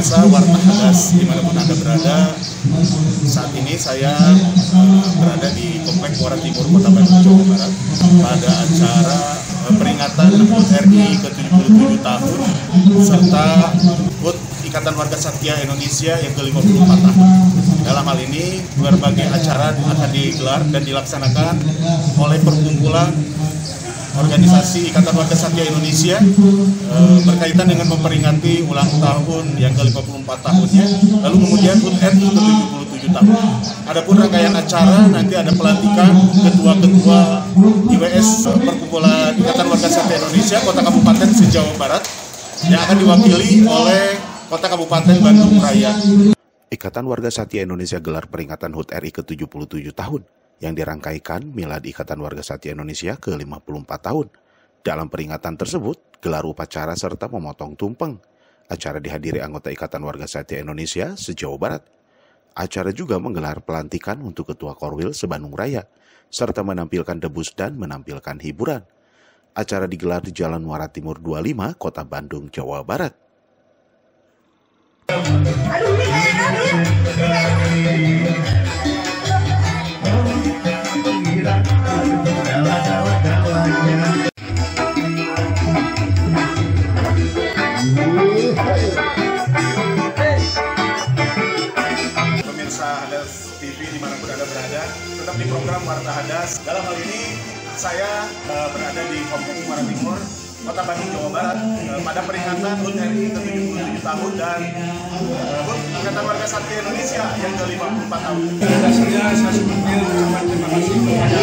pemirsa Warta Hadas dimanapun Anda berada, saat ini saya berada di Komplek Muara Timur, Kota Bandung, Jawa Barat pada acara peringatan HUT RI ke-77 tahun serta HUT Ikatan Warga Satya Indonesia yang ke-54 tahun. Dalam hal ini, berbagai acara akan digelar dan dilaksanakan oleh perkumpulan organisasi Ikatan Warga Satya Indonesia berkaitan dengan memperingati ulang tahun yang ke-54 tahunnya, lalu kemudian HUT RI ke-77 tahun. Adapun rangkaian acara nanti ada pelantikan ketua-ketua IWS perkumpulan Ikatan Warga Satya Indonesia Kota Kabupaten se-Jawa Barat yang akan diwakili oleh Kota Kabupaten Bandung Raya. Ikatan Warga Satya Indonesia gelar peringatan HUT RI ke-77 tahun yang dirangkaikan Milad Ikatan Warga Satya Indonesia ke-54 tahun. Dalam peringatan tersebut, gelar upacara serta memotong tumpeng. Acara dihadiri anggota Ikatan Warga Satya Indonesia se-Jawa Barat. Acara juga menggelar pelantikan untuk Ketua Korwil se-Bandung Raya, serta menampilkan debus dan menampilkan hiburan. Acara digelar di Jalan Muara Timur 25, Kota Bandung, Jawa Barat. Pemirsa Hadas TV dimanapun Anda berada, tetap di program Warta Hadas. Dalam hal ini saya berada di Komplek Muara Timur, Kota Bandung, Jawa Barat pada peringatan HUT RI ke-77 tahun dan HUT Ikatan Warga Satya Indonesia yang ke-54 tahun. Dasarnya saya sebutnya ucapan terima kasih kepada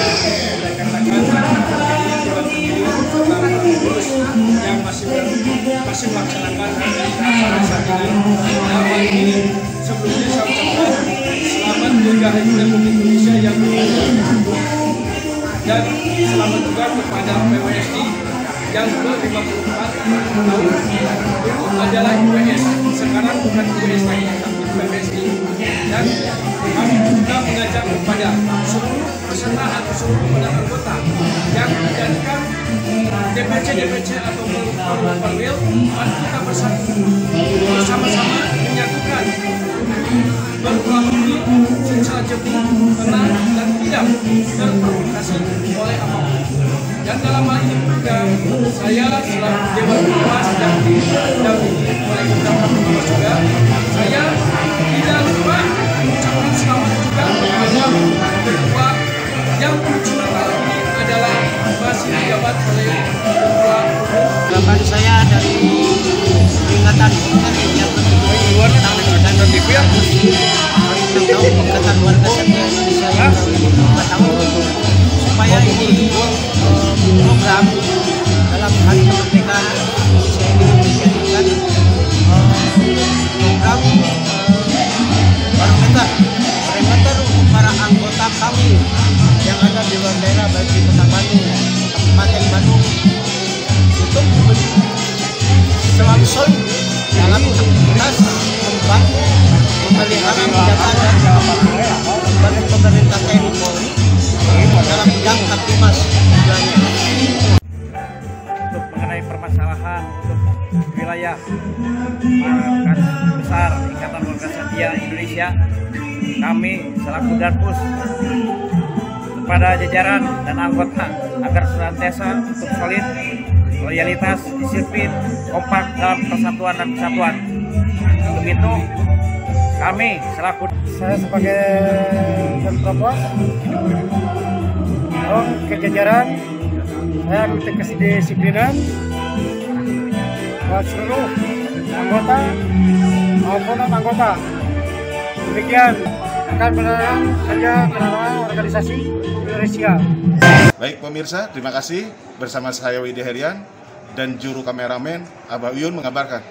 rekan-rekan pengurus yang masih melaksanakan acara saat ini. Dalam hal ini sebelumnya saya ucapkan selamat juga Hari Republik Indonesia yang ke-54 dan selamat juga kepada PWSI yang ke-54 tahun. Itu adalah IWS, sekarang bukan IWS lagi, tapi PWSI. Dan kami juga mengajak kepada seluruh peserta atau seluruh kepada anggota yang menjadikan DPC atau Korwil, mari kita bersama-sama menyatukan berkelahi secara jernih, tenang, dan tidak terprovokasi oleh apapun. Dan dalam hal ini juga saya selaku Dewan Pengawas dan didampingi oleh beberapa pengawas juga, saya tidak lupa mengucapkan selamat juga kepada ketua yang sementara ini adalah masih dijabat oleh ketua. Harapan saya dari peringatan HUT yang ke-77 dan TV tahun Ikatan Warga Satya Indonesia yang ke-54 tahun, supaya ini program dalam hari kemerdekaan Indonesia ini menjadikan program barometer untuk para anggota kami yang ada di luar daerah, baik di Kota Bandung, Kabupaten Bandung, untuk selalu solid dalam aktivitas membantu memelihara, menjaga dan membantu pemerintah TNI Polri dalam bidang Kamtimas tujuannya. Untuk mengenai permasalahan untuk wilayah markas besar Ikatan Warga Satya Indonesia, kami selaku Danpus kepada jajaran dan anggota agar senantiasa untuk solid, loyalitas, disiplin, kompak dalam persatuan dan kesatuan. Untuk itu kami selaku saya sebagai Danpos ke jajaran, saya minta kedisiplinan buat seluruh anggota maupun non-anggota. Demikian akan menerang saja kenalan organisasi Indonesia. Baik pemirsa, terima kasih bersama saya Widi Herian dan juru kameramen Abah Uyun mengabarkan.